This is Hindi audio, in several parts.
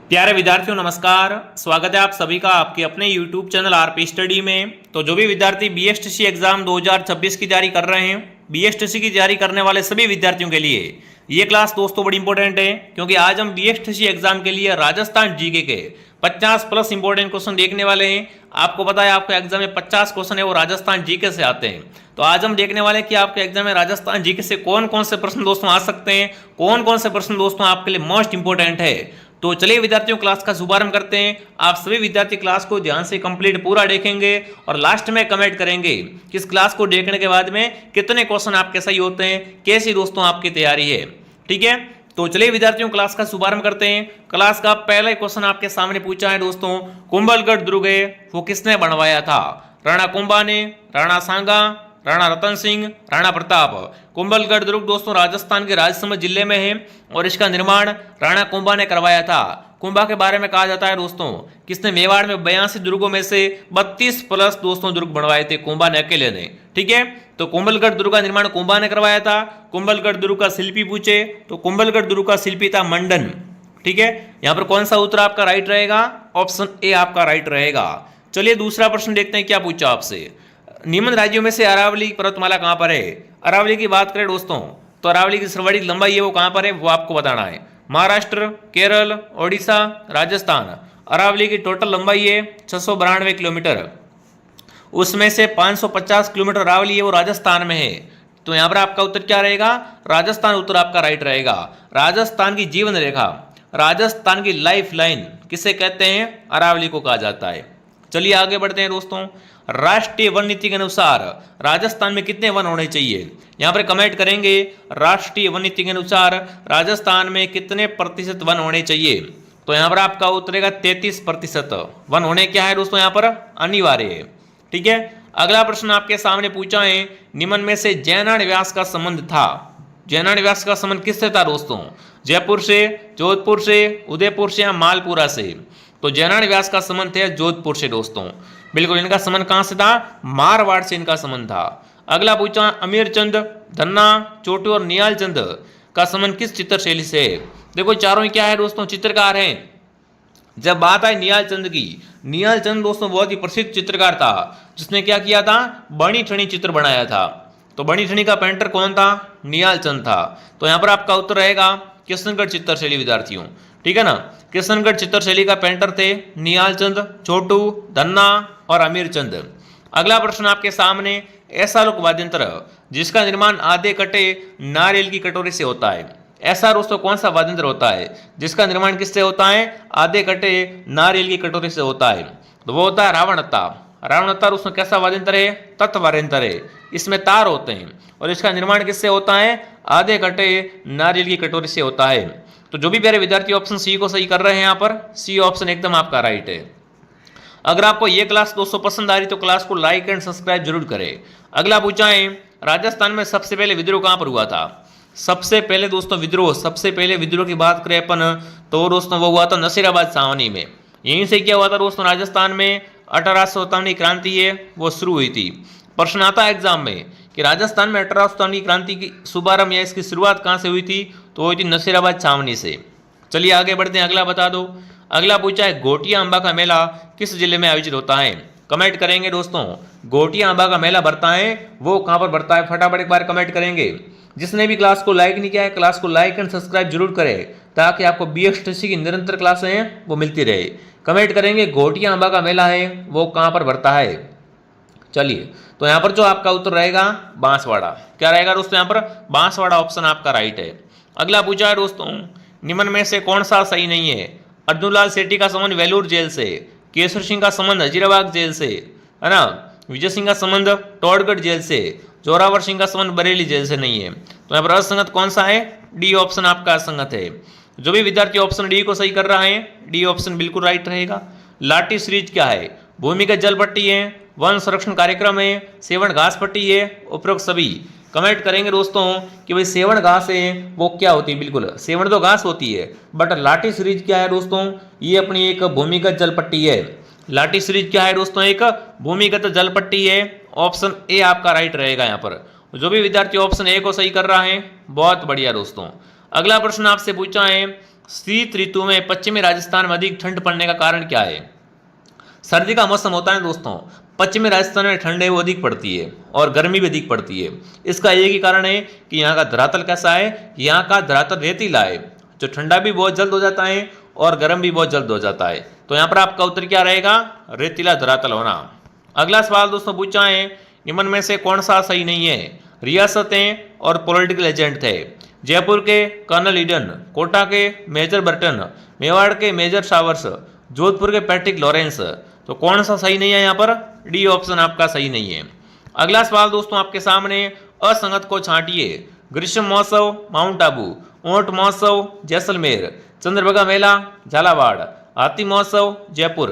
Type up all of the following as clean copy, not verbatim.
प्यारे विद्यार्थियों नमस्कार। स्वागत है आप सभी का आपके अपने YouTube चैनल आरपी स्टडी में। तो जो भी विद्यार्थी बीएसटीसी एग्जाम 2026 की तैयारी कर रहे हैं, बीएसटीसी की तैयारी करने वाले सभी विद्यार्थियों के लिए ये क्लास दोस्तों बड़ी इंपॉर्टेंट है, क्योंकि आज हम बीएसटीसी एग्जाम के लिए राजस्थान जीके के 50 प्लस इंपॉर्टेंट क्वेश्चन देखने वाले हैं। आपको पता है आपके एग्जाम में 50 क्वेश्चन है वो राजस्थान जीके से आते हैं। तो आज हम देखने वाले हैं कि आपके एग्जाम में राजस्थान जीके से कौन कौन से प्रश्न दोस्तों आ सकते हैं, कौन कौन से प्रश्न दोस्तों आपके लिए मोस्ट इंपॉर्टेंट है। तो चलिए विद्यार्थियों क्लास का शुभारंभ करते हैं। आप सभी विद्यार्थी क्लास को ध्यान से कंप्लीट पूरा देखेंगे और लास्ट में कमेंट करेंगे कि इस क्लास को देखने के बाद में कितने क्वेश्चन आपके सही होते हैं, कैसी दोस्तों आपकी तैयारी है। ठीक है, तो चलिए विद्यार्थियों क्लास का शुभारंभ करते हैं। क्लास का पहला क्वेश्चन आपके सामने पूछा है दोस्तों, कुंभलगढ़ दुर्ग है वो किसने बनवाया था? राणा कुंभा ने, राणा सांगा, राणा रतन सिंह, राणा प्रताप। कुंभलगढ़ दुर्ग दोस्तों राजस्थान के राजसमंद जिले में है और इसका निर्माण राणा कुंभा ने करवाया था। कुंभा के बारे में कहा जाता है दोस्तों किसने मेवाड़ में 82 दुर्गों में से 32 प्लस दोस्तों दुर्ग बनवाए थे कुंभा ने अकेले ने। ठीक है, तो कुंभलगढ़ दुर्ग का निर्माण कुंभा ने करवाया था। कुंभलगढ़ दुर्ग का शिल्पी पूछे तो कुंभलगढ़ दुर्ग का शिल्पी था मंडन। ठीक है, यहां पर कौन सा उत्तर आपका राइट रहेगा? ऑप्शन ए आपका राइट रहेगा। चलिए दूसरा प्रश्न देखते हैं क्या पूछा आपसे। निम्न राज्यों में से अरावली पर्वतमाला कहां पर है? अरावली की बात करें दोस्तों तो अरावली की सर्वाधिक लंबाई है वो कहां पर है वो आपको बताना है। महाराष्ट्र, केरल, ओडिशा, राजस्थान। अरावली की टोटल लंबाई है 692 किलोमीटर, उसमें से 550 किलोमीटर अरावली है वो राजस्थान में है। तो यहां पर आपका उत्तर क्या रहेगा? राजस्थान उत्तर आपका राइट रहेगा। राजस्थान की जीवन रेखा, राजस्थान की लाइफ लाइन किसे कहते हैं? अरावली को कहा जाता है। चलिए आगे बढ़ते हैं दोस्तों। राष्ट्रीय वन नीति के अनुसार राजस्थान में कितने वन होने चाहिए? यहां पर कमेंट करेंगे राष्ट्रीय वन नीति के अनुसार राजस्थान में कितने प्रतिशत वन होने चाहिए। तो यहां पर आपका उत्तर रहेगा 33%। वन होने क्या है दोस्तों यहां पर अनिवार्य है। ठीक है, अगला प्रश्न आपके सामने पूछा है, निम्न में से जयनाड व्यास का संबंध था। जयनाड व्यास का संबंध किससे था दोस्तों? जयपुर से, जोधपुर से, उदयपुर से या मालपुरा से? तो जयनाड व्यास का संबंध है जोधपुर से दोस्तों। बिल्कुल, इनका संबंध कहां से था? मारवाड़ से इनका संबंध था। अगला पूछा, अमीरचंद, धन्ना, चोटू और निहाल चंद का संबंध किस चित्र शैली से है? देखो चारों ही क्या है दोस्तों? चित्रकार हैं। जब बात आई निहाल चंद की, निहाल चंद दोस्तों बहुत ही प्रसिद्ध चित्रकार था जिसने क्या किया था? बनी ठनी चित्र बनाया था। तो बनी ठनी का पेंटर कौन था? निहाल चंद था। तो यहां पर आपका उत्तर रहेगा किशनगढ़ चित्रशैली विद्यार्थियों। ठीक है ना, किशनगढ़ चित्रशैली का पेंटर थे निहाल चंद, छोटू, धन्ना और अमीर चंद। अगला प्रश्न आपके सामने, ऐसा लोक वाद्यंत्र जिसका निर्माण आधे कटे नारियल की कटोरी से होता है। ऐसा दोस्तों कौन सा वाद्यंत्र होता है जिसका निर्माण किससे होता है? आधे कटे नारियल की कटोरी से होता है। तो वो होता है रावणत्ता। रावणत्ता उसमें कैसा वाद्यंत्र है? तत्व वाद्यंत्र है। इसमें तार होते हैं और इसका निर्माण किससे होता है? आधे कटे नारियल की कटोरी से होता है। तो जो भी प्यारे विद्यार्थी ऑप्शन सी को सही कर रहे हैं यहाँ पर सी ऑप्शन एकदम आपका राइट है। अगर आपको ये क्लास दोस्तों पसंद आ रही तो क्लास को लाइक एंड सब्सक्राइब जरूर करें। अगला पूछा है, राजस्थान में सबसे पहले विद्रोह कहां पर हुआ था? सबसे पहले दोस्तों विद्रोह, सबसे पहले विद्रोह की बात करें अपन तो दोस्तों वो हुआ था नसीराबाद छावनी में। यहीं से क्या हुआ था दोस्तों? राजस्थान में 1857 क्रांति है वो शुरू हुई थी। प्रश्न आता है एग्जाम में कि राजस्थान में 1857 क्रांति की शुभारंभ या इसकी शुरुआत कहां से हुई थी? तो हुई थी नसीराबाद छावनी से। चलिए आगे बढ़ते हैं, अगला बता दो। अगला पूछा है, घोटिया अंबा का मेला किस जिले में आयोजित होता है? कमेंट करेंगे दोस्तों घोटिया अंबा का मेला बढ़ता है वो कहां पर बढ़ता है? फटाफट एक बार कमेंट करेंगे। जिसने भी क्लास को लाइक नहीं किया है क्लास को लाइक एंड सब्सक्राइब जरूर करें ताकि आपको बीएसटीसी की निरंतर क्लासें हैं वो मिलती रहे। कमेंट करेंगे घोटिया अंबा का मेला है वो कहां पर बढ़ता है। चलिए, तो यहां पर जो आपका उत्तर रहेगा बांसवाड़ा। क्या रहेगा दोस्तों? यहां पर बांसवाड़ा ऑप्शन आपका राइट है। अगला पूछा है दोस्तों, निम्न में से कौन सा सही नहीं है? अर्जुनलाल सेठी का संबंध वेलूर जेल से, केशर सिंह का संबंध हजीराबाग जेल से, है ना, विजय सिंह का संबंध टोडगढ़ जेल से, जोरावर सिंह का संबंध बरेली जेल से नहीं है। तो यहाँ पर असंगत कौन सा है? डी ऑप्शन आपका असंगत है। जो भी विद्यार्थी ऑप्शन डी को सही कर रहा है डी ऑप्शन बिल्कुल राइट रहेगा। लाठी सीरीज क्या है? भूमिगत जल पट्टी है, वन संरक्षण कार्यक्रम है, सेवन घास पट्टी है, उपरोक्त सभी। कमेंट करेंगे दोस्तों कि भाई सेवन घास है वो क्या होती है? बिल्कुल सेवन तो घास होती है, बट लाठी सीरीज क्या है दोस्तों? ये अपनी एक भूमिगत जल पट्टी है। लाठी सीरीज क्या है दोस्तों? एक भूमिगत जल पट्टी है। ऑप्शन ए आपका राइट रहेगा यहाँ पर। जो भी विद्यार्थी ऑप्शन ए को सही कर रहा है बहुत बढ़िया दोस्तों। अगला प्रश्न आपसे पूछा है, शीत ऋतु में पश्चिमी राजस्थान में अधिक ठंड पड़ने का कारण क्या है? सर्दी का मौसम होता है दोस्तों, पश्चिमी राजस्थान में ठंड है वो अधिक पड़ती है और गर्मी भी अधिक पड़ती है। इसका एक ही कारण है कि यहाँ का धरातल कैसा है, यहाँ का धरातल रेतीला है, जो ठंडा भी बहुत जल्द हो जाता है और गर्म भी बहुत जल्द हो जाता है। तो यहाँ पर आपका उत्तर क्या रहेगा? रेतीला धरातल होना। अगला सवाल दोस्तों पूछा है, निम्न में से कौन सा सही नहीं है? रियासतें और पॉलिटिकल एजेंट थे। जयपुर के कर्नल ईडन, कोटा के मेजर बर्टन, मेवाड़ के मेजर शावर्स, जोधपुर के पैट्रिक लॉरेंस। तो कौन सा सही नहीं है यहाँ पर? डी ऑप्शन आपका सही नहीं है। अगला सवाल दोस्तों आपके सामने, असंगत को छांटिए। ग्रीष्म महोत्सव माउंट आबू, ऊंट महोत्सव जैसलमेर, चंद्रभागा मेला झालावाड़, हाथी महोत्सव जयपुर।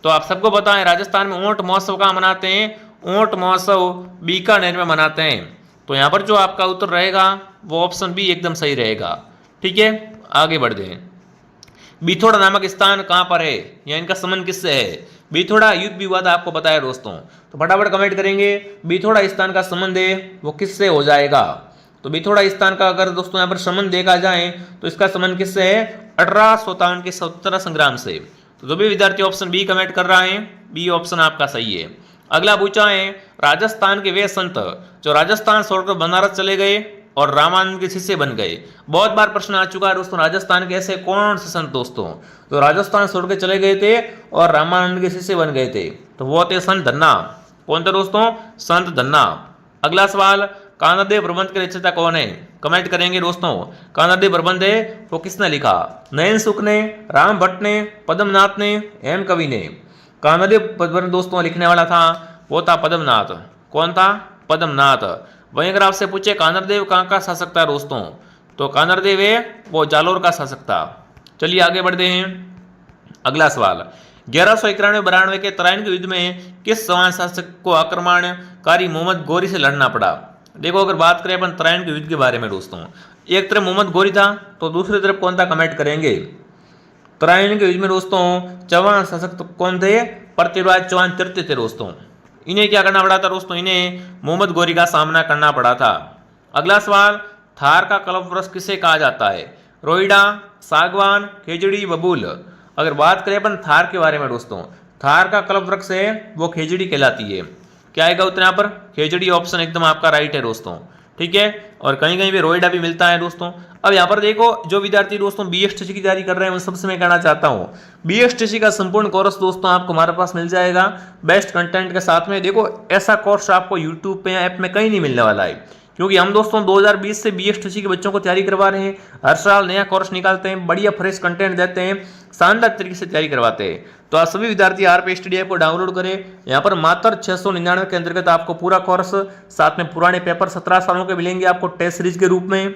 तो आप सबको पता है राजस्थान में ऊंट महोत्सव कहाँ मनाते हैं? ऊंट महोत्सव बीकानेर में मनाते हैं। तो यहाँ पर जो आपका उत्तर रहेगा वो ऑप्शन बी एकदम सही रहेगा। ठीक है, आगे बढ़ते हैं। बिथोड़ा नामक स्थान कहाँ पर है या इनका संबंध किससे है? बिथोड़ा युद्ध विवाद आपको पता है दोस्तों, तो फटाफट कमेंट करेंगे बिथोड़ा स्थान का संबंध है वो किससे हो जाएगा। तो बिथोड़ा स्थान का अगर दोस्तों यहाँ पर संबंध देखा जाए तो इसका संबंध किससे है? 1857 के स्वतंत्रता संग्राम से। तो जो भी विद्यार्थी ऑप्शन बी कमेंट कर रहा है, बी ऑप्शन आपका सही है। अगला पूछा है, राजस्थान के वे संत जो राजस्थान छोड़कर बनारस चले गए और रामानंद के शिष्य बन गए। बहुत बार प्रश्न आ चुका है दोस्तों, राजस्थान के ऐसे कौन से संत दोस्तों तो राजस्थान छोड़ के चले गए थे और रामानंद के शिष्य बन गए थे? तो वो थे संत धन्ना। कौन थे दोस्तों? संत धन्ना। अगला सवाल, कानरदेव प्रबंध के रचयिता कौन है? कमेंट करेंगे दोस्तों। कानरदेव प्रबंध है वो किसने लिखा? नयन सुख ने, राम भट्ट ने, पद्मनाथ ने, हेम कवि ने। कानरदेव प्रबंध दोस्तों लिखने वाला था वो था पद्मनाथ। कौन था? पद्मनाथ। वहीं अगर आपसे पूछे कानरदेव कहाँ का शासक था दोस्तों, तो कानरदेव है वो जालोर का शासक था। चलिए आगे बढ़ते हैं। अगला सवाल, 1191-92 के तराइन के युद्ध में किस सवान शासक को आक्रमणकारी मोहम्मद गोरी से लड़ना पड़ा? देखो अगर बात करें अपन तराइन के युद्ध के बारे में दोस्तों, एक तरफ मोहम्मद गोरी था तो दूसरी तरफ कौन था? कमेंट करेंगे। तराइन के युद्ध में दोस्तों चौहान शासक तो कौन थे? पृथ्वीराज चौहान तृतीय थे दोस्तों। इन्हें क्या करना पड़ा था दोस्तों? इन्हें मोहम्मद गोरी का सामना करना पड़ा था। अगला सवाल, थार का कल्पवृक्ष किसे कहा जाता है? रोइडा, सागवान, खेजड़ी, बबूल। अगर बात करें अपन थार के बारे में दोस्तों, थार का कल्पवृक्ष है वो खेजड़ी कहलाती है। क्या आएगा उत्तर यहाँ पर? खेजड़ी ऑप्शन एकदम आपका राइट है दोस्तों। ठीक है, और कहीं कहीं पे रोइडा भी मिलता है दोस्तों। अब यहाँ पर देखो जो विद्यार्थी दोस्तों बीएसटीसी की तैयारी कर रहे हैं उन सबसे मैं कहना चाहता हूँ, बीएसटीसी का संपूर्ण कोर्स दोस्तों आपको हमारे पास मिल जाएगा बेस्ट कंटेंट के साथ में। देखो ऐसा कोर्स आपको यूट्यूब पे या ऐप में कहीं नहीं मिलने वाला है, क्योंकि हम दोस्तों 2020 से बीएसटीसी के बच्चों को तैयारी करवा रहे हैं। हर साल नया कोर्स निकालते हैं, बढ़िया फ्रेश कंटेंट देते हैं, शानदार तरीके से तैयारी करवाते हैं। तो आप सभी विद्यार्थी आरपी स्टडी ऐप को डाउनलोड करें। यहाँ पर मात्र 699 के अंतर्गत आपको पूरा कोर्स, साथ में पुराने पेपर 17 सालों के मिलेंगे आपको टेस्ट सीरीज के रूप में।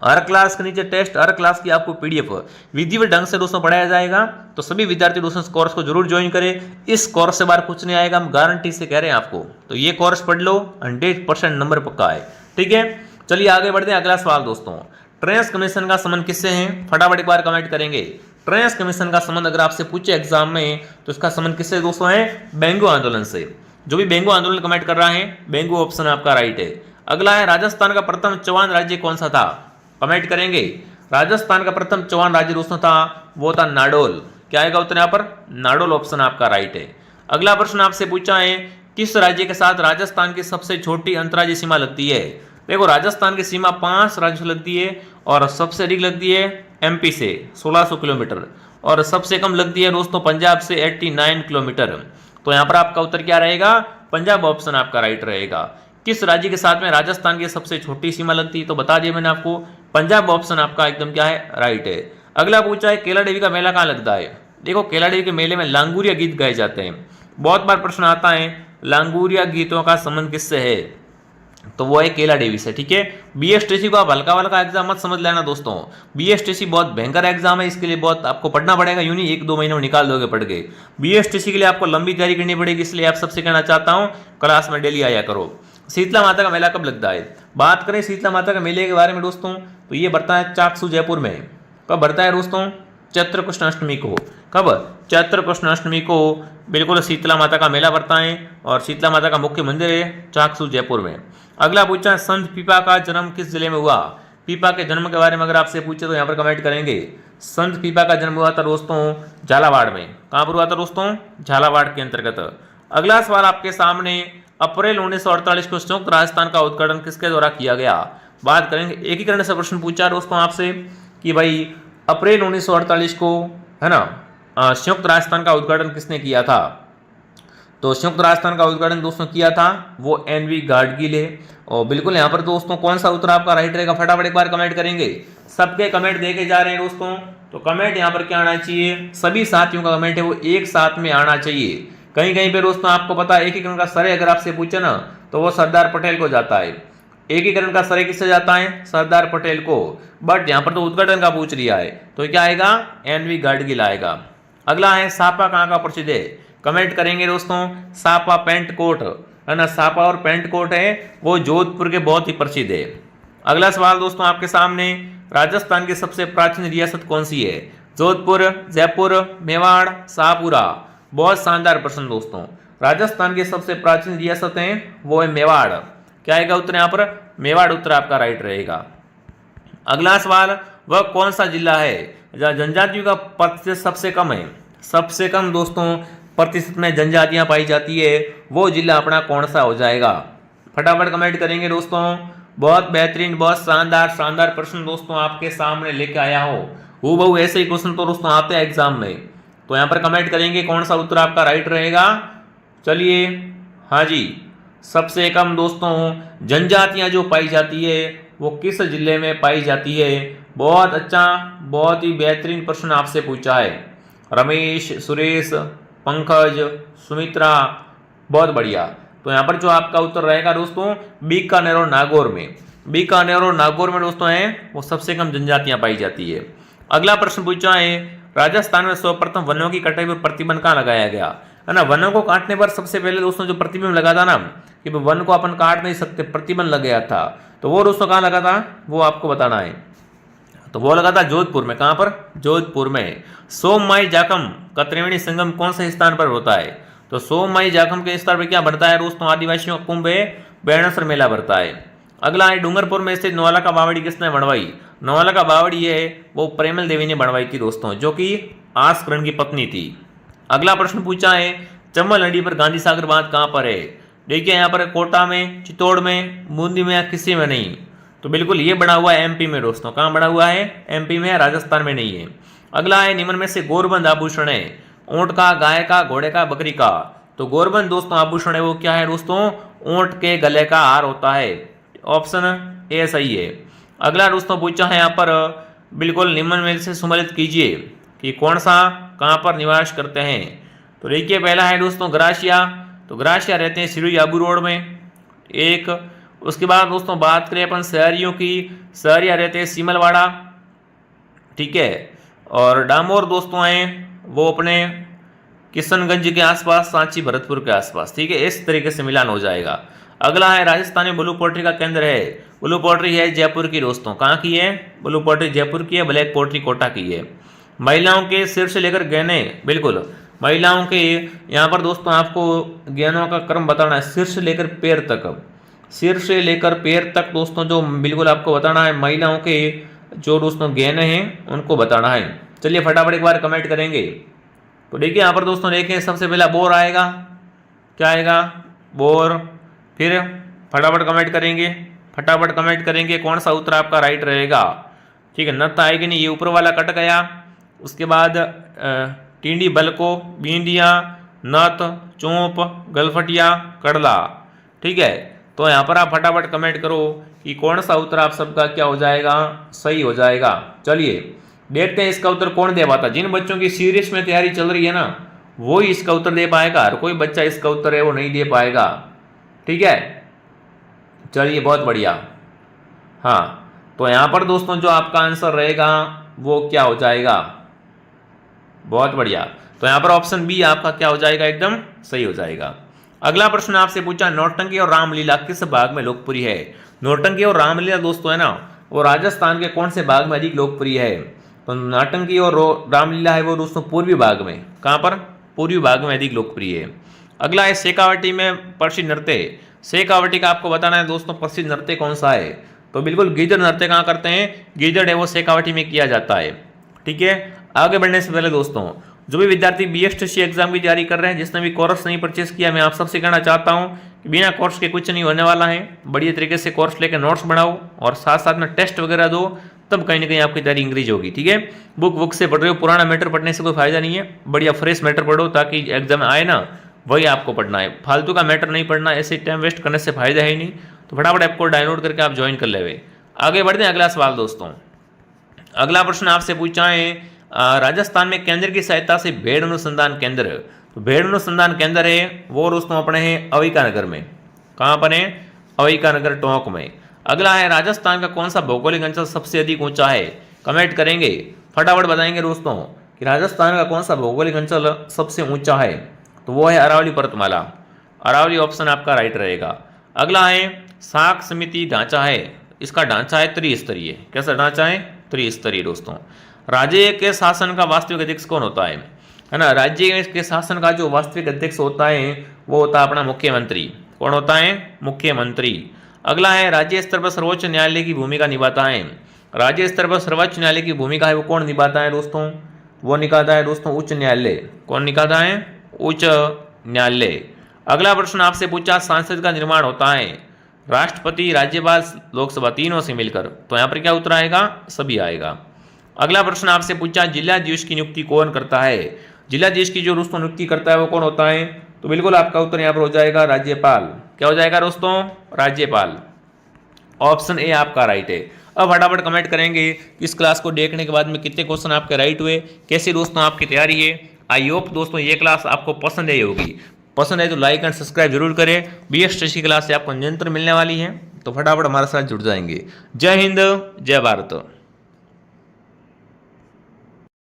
हर क्लास के नीचे टेस्ट, हर क्लास की आपको पीडीएफ विधिवत ढंग से दोस्तों पढ़ाया जाएगा। तो सभी विद्यार्थी दोस्तों इस कोर्स को जरूर ज्वाइन करें। इस कोर्स से बाहर कुछ नहीं आएगा, हम गारंटी से कह रहे हैं आपको। तो ये कोर्स पढ़ लो, 100% नंबर पक्का है। ठीक है, चलिए आगे बढ़ते हैं। अगला सवाल दोस्तों, ट्रेंस कमीशन का संबंध किससे है? फटाफट एक बार कमेंट करेंगे। ट्रेंस कमीशन का संबंध अगर आपसे पूछे एग्जाम में तो इसका संबंध किससे दोस्तों है? बेंगो आंदोलन से। जो भी बेंगो आंदोलन कमेंट कर रहा है, बेंगो ऑप्शन आपका राइट है। अगला है, राजस्थान का प्रथम चौहान राज्य कौन सा था? कमेंट करेंगे। राजस्थान का प्रथम चौहान राज्य दोस्तों था वो था नाडोल। क्या आएगा उत्तर यहाँ पर? नाडोल ऑप्शन आपका राइट है। अगला प्रश्न आपसे पूछा है, किस राज्य के साथ राजस्थान की सबसे छोटी अंतर्राज्यीय सीमा लगती है? देखो राजस्थान की सीमा 5 राज्यों से लगती है और सबसे अधिक लगती है एमपी से 1600 किलोमीटर और सबसे कम लगती है दोस्तों पंजाब से 89 किलोमीटर। तो यहाँ पर आपका उत्तर क्या रहेगा? पंजाब ऑप्शन आपका राइट रहेगा। किस राज्य के साथ में राजस्थान की सबसे छोटी सीमा लगती है? तो बता दिया मैंने आपको, पंजाब ऑप्शन आपका एकदम क्या है? राइट है। अगला पूछा है, केला देवी का मेला कहाँ लगता है? देखो केला देवी के मेले में लांगुरिया गीत गाए जाते हैं। बहुत बार प्रश्न आता है लांगुरिया गीतों का संबंध किससे है? तो वो है केला देवी से। ठीक है, बीएसटीसी को आप हल्का वल्का एग्जाम मत समझ लेना दोस्तों। बीएसटीसी बहुत भयंकर एग्जाम है, इसके लिए बहुत आपको पढ़ना पड़ेगा। यूं नहीं 1-2 महीनों में निकाल दोगे पढ़ के। बीएसटीसी के लिए आपको लंबी तैयारी करनी पड़ेगी, इसलिए आप सबसे कहना चाहता हूँ क्लास में डेली आया करो। शीतला माता का मेला कब लगता है? बात करें शीतला माता के मेले के बारे में दोस्तों, तो ये बढ़ता है चाकसू जयपुर में। कब बढ़ता है दोस्तों? चैत्र कृष्ण अष्टमी को। कब? चैत्र कृष्ण अष्टमी को बिल्कुल शीतला माता का मेला बढ़ता है और शीतला माता का मुख्य मंदिर है चाकसू जयपुर में। अगला पूछा है, संत पीपा का जन्म किस जिले में हुआ? पीपा के जन्म के बारे में अगर आपसे पूछे तो यहाँ पर कमेंट करेंगे संत पीपा का जन्म हुआ था दोस्तों झालावाड़ में। कहाँ पर हुआ था दोस्तों? झालावाड़ के अंतर्गत। अगला सवाल आपके सामने, अप्रैल 1948 को संयुक्त राजस्थान का उद्घाटन किसके द्वारा किया गया? बात करेंगे एकीकरण से प्रश्न पूछा दोस्तों आपसे कि भाई अप्रैल 1948 को है ना संयुक्त राजस्थान का उद्घाटन किसने किया था? तो संयुक्त राजस्थान का उद्घाटन दोस्तों किया था वो एनवी गाडगिल है। और बिल्कुल यहाँ पर दोस्तों कौन सा उत्तर आपका राइट रहेगा फटाफट एक बार कमेंट करेंगे। सबके कमेंट देखे जा रहे हैं दोस्तों, तो कमेंट यहाँ पर क्या आना चाहिए? सभी साथियों का कमेंट है वो एक साथ में आना चाहिए। कहीं कहीं पे दोस्तों आपको पता है एकीकरण का श्रेय अगर आपसे पूछे ना तो वो सरदार पटेल को जाता है। एकीकरण का श्रेय किससे जाता है? सरदार पटेल को। बट यहाँ पर तो उद्घाटन का पूछ लिया है तो क्या आएगा? एनवी गाडगिल आएगा। अगला है सापा कहाँ का प्रसिद्ध है? कमेंट करेंगे दोस्तों सापा पेंट कोट है ना, सापा और पेंट कोट है वो जोधपुर के बहुत ही प्रसिद्ध है। अगला सवाल दोस्तों आपके सामने, राजस्थान की सबसे प्राचीन रियासत कौन सी है? जोधपुर, जयपुर, मेवाड़, शाहपुरा। बहुत शानदार प्रश्न दोस्तों। राजस्थान की सबसे प्राचीन रियासत है वो है मेवाड़। क्या आएगा उत्तर यहाँ पर? मेवाड़ उत्तर आपका राइट रहेगा। अगला सवाल, वह कौन सा जिला है जहाँ जनजातियों का प्रतिशत सबसे कम है? सबसे कम दोस्तों प्रतिशत में जनजातियां पाई जाती है वो जिला अपना कौन सा हो जाएगा? फटाफट कमेंट करेंगे दोस्तों। बहुत बेहतरीन, बहुत शानदार प्रश्न दोस्तों आपके सामने लेके आया हो। हूबहू ऐसे ही क्वेश्चन तो दोस्तों आते हैं एग्जाम में, तो यहाँ पर कमेंट करेंगे कौन सा उत्तर आपका राइट रहेगा। चलिए, हाँ जी, सबसे कम दोस्तों जनजातियां जो पाई जाती है वो किस जिले में पाई जाती है? बहुत अच्छा, बहुत ही बेहतरीन प्रश्न आपसे पूछा है रमेश, सुरेश, पंकज, सुमित्रा, बहुत बढ़िया। तो यहाँ पर जो आपका उत्तर रहेगा दोस्तों बीकानेर और नागौर में। बीकानेर और नागौर में दोस्तों है वो सबसे कम जनजातियां पाई जाती है। अगला प्रश्न पूछा है, राजस्थान में सर्वप्रथम वनों की कटाई पर प्रतिबंध कहाँ लगाया गया? है ना, वनों को काटने पर सबसे पहले दोस्तों जो प्रतिबंध लगा था ना कि वन को अपन काट नहीं सकते, प्रतिबंध लग गया था, तो वो दोस्तों कहाँ लगा था वो आपको बताना है। तो वो लगा था जोधपुर में। कहां पर? जोधपुर में। सोममाई जाखम का त्रिवेणी संगम कौन से स्थान पर होता है? तो सोममाई जाखम के स्थान पर क्या बढ़ता है दोस्तों? आदिवासियों का कुंभ है, बेणसर मेला बढ़ता है। अगला है, डूंगरपुर में स्थित नौला का बावड़ी किसने बनवाई? नौला का बावड़ी है वो प्रेमल देवी ने बनवाई थी दोस्तों, जो कि आसकरण की पत्नी थी। अगला प्रश्न पूछा है, चंबल नदी पर गांधी सागर बांध कहां पर है? देखिए यहाँ पर कोटा में, चित्तौड़ में, बूंदी में या किसी में नहीं। तो बिल्कुल ये बना हुआ है एमपी में दोस्तों। कहाँ बना हुआ है? एमपी में, राजस्थान में नहीं है। अगला है, निम्न में से गौरबंद आभूषण है ऊंट का, गाय का, घोड़े का, बकरी का? तो गौरबंद दोस्तों आभूषण है वो क्या है दोस्तों? ऊंट के गले का हार होता है। ऑप्शन ए सही है। अगला दोस्तों पूछा है यहाँ पर, बिल्कुल निम्न में से सम्मिलित कीजिए कि कौन सा कहाँ पर निवास करते हैं? तो देखिए पहला है दोस्तों ग्रासिया। तो ग्रासिया रहते हैं सिरुई आबू रोड में एक। उसके बाद दोस्तों बात करें अपन शहरियों की, शहरिया रहते हैं सीमलवाड़ा, ठीक है। और डामोर दोस्तों हैं वो अपने किशनगंज के आसपास, सांची भरतपुर के आसपास, ठीक है। इस तरीके से मिलान हो जाएगा। अगला है, राजस्थान में ब्लू पोट्री का केंद्र है। ब्लू पोट्री है जयपुर की दोस्तों। कहाँ की है? ब्लू पोट्री जयपुर की है, ब्लैक पोट्री कोटा की है। महिलाओं के सिर से लेकर गहने, बिल्कुल महिलाओं के यहाँ पर दोस्तों आपको गहनों का क्रम बताना है, सिर से लेकर पैर तक, सिर से लेकर पैर तक दोस्तों जो बिल्कुल आपको बताना है महिलाओं के जो दोस्तों गहने हैं उनको बताना है। चलिए फटाफट एक बार कमेंट करेंगे। तो देखिए यहाँ पर दोस्तों देखें सबसे पहला बोर आएगा। क्या आएगा? बोर। फिर फटाफट कमेंट करेंगे, फटाफट कमेंट करेंगे कौन सा उत्तर आपका राइट रहेगा, ठीक है। नत आएगी नहीं, ये ऊपर वाला कट गया। उसके बाद टिंडी, बलको, बींदिया, नत, चोंप, गलफटिया, कड़ला, ठीक है। तो यहाँ पर आप फटाफट कमेंट करो कि कौन सा उत्तर आप सबका क्या हो जाएगा, सही हो जाएगा। चलिए देखते हैं इसका उत्तर कौन दे पाता। जिन बच्चों की सीरियस में तैयारी चल रही है ना वो ही इसका उत्तर दे पाएगा, हर कोई बच्चा इसका उत्तर है वो नहीं दे पाएगा, ठीक है। चलिए बहुत बढ़िया। हाँ तो यहाँ पर दोस्तों जो आपका आंसर रहेगा वो क्या हो जाएगा, बहुत बढ़िया। तो यहाँ पर ऑप्शन बी आपका क्या हो जाएगा, एकदम सही हो जाएगा। अगला प्रश्न आपसे पूछा, नौटंकी और रामलीला किस भाग में लोकप्रिय है? नौटंकी और रामलीला दोस्तों है ना वो राजस्थान के कौन से भाग में अधिक लोकप्रिय है? तो नौटंकी और रामलीला है वो दोस्तों पूर्वी भाग में। कहाँ पर? पूर्वी भाग में अधिक लोकप्रिय है। अगला है, शेखावटी में प्रसिद्ध नृत्य। शेखावटी का आपको बताना है दोस्तों प्रसिद्ध नृत्य कौन सा है? तो बिल्कुल गीदड़ नृत्य कहाँ करते हैं, गीदड़ है वो शेखावाटी में किया जाता है। ठीक है, आगे बढ़ने से पहले दोस्तों जो भी विद्यार्थी BSTC एग्जाम की तैयारी कर रहे हैं, जिसने भी कोर्स नहीं परचेस किया, मैं आप सबसे कहना चाहता हूं कि बिना कोर्स के कुछ नहीं होने वाला है। बढ़िया तरीके से कोर्स लेकर नोट्स बनाओ और साथ साथ में टेस्ट वगैरह दो, तब कहीं ना कहीं आपकी तैयारी इंक्रीज होगी। ठीक है, बुक से पढ़ रहे हो, पुराना मैटर पढ़ने से कोई फायदा नहीं है, बढ़िया फ्रेश मैटर पढ़ो ताकि एग्जाम आए ना वही आपको पढ़ना है, फालतू का मैटर नहीं पढ़ना, ऐसे टाइम वेस्ट करने से फायदा है ही नहीं। तो फटाफट ऐप को डाउनलोड करके आप ज्वाइन कर ले। आगे बढ़ते हैं अगला सवाल दोस्तों। अगला प्रश्न आपसे पूछा है राजस्थान में केंद्र की सहायता से भेड़ अनुसंधान केंद्र, तो भेड़ अनुसंधान केंद्र है वो दोस्तों अपने हैं अविकानगर में। कहाँ पर है, अविकानगर टोंक में। अगला है राजस्थान का कौन सा भौगोलिक अंचल सबसे अधिक ऊंचा है, कमेंट करेंगे, फटाफट बताएंगे दोस्तों कि राजस्थान का कौन सा भौगोलिक अंचल सबसे ऊंचा है, तो वो है अरावली पर्वतमाला। अरावली ऑप्शन आपका राइट रहेगा। अगला है साख समिति ढांचा है, इसका ढांचा है त्रिस्तरीय। कैसा ढांचा है, त्रिस्तरीय दोस्तों। राज्य के शासन का वास्तविक अध्यक्ष कौन होता है ना, राज्य के शासन का जो वास्तविक अध्यक्ष होता है वो होता है अपना मुख्यमंत्री। कौन होता है, मुख्यमंत्री। अगला है राज्य स्तर पर सर्वोच्च न्यायालय की भूमिका निभाता है, राज्य स्तर पर सर्वोच्च न्यायालय की भूमिका है वो कौन निभाता है दोस्तों, वो निभाता है दोस्तों उच्च न्यायालय। कौन निभाता है, उच्च न्यायालय। अगला प्रश्न आपसे पूछा संसद का निर्माण होता है राष्ट्रपति, राज्यपाल, लोकसभा तीनों से मिलकर, तो यहाँ पर क्या उत्तर आएगा, सभी आएगा। अगला प्रश्न आपसे पूछा जिलाधीश की नियुक्ति कौन करता है, जिलाधीश की जो दोस्तों नियुक्ति करता है वो कौन होता है, तो बिल्कुल आपका उत्तर यहाँ पर हो जाएगा राज्यपाल। क्या हो जाएगा दोस्तों, राज्यपाल। ऑप्शन ए आपका राइट है। अब फटाफट कमेंट करेंगे इस क्लास को देखने के बाद में कितने क्वेश्चन आपके राइट हुए, कैसे दोस्तों आपकी तैयारी है। आई होप दोस्तों ये क्लास आपको पसंद आई होगी, पसंद है तो लाइक एंड सब्सक्राइब जरूर करें। BSTC क्लास से आपको निरंतर मिलने वाली है, तो फटाफट हमारे साथ जुड़ जाएंगे। जय हिंद, जय भारत।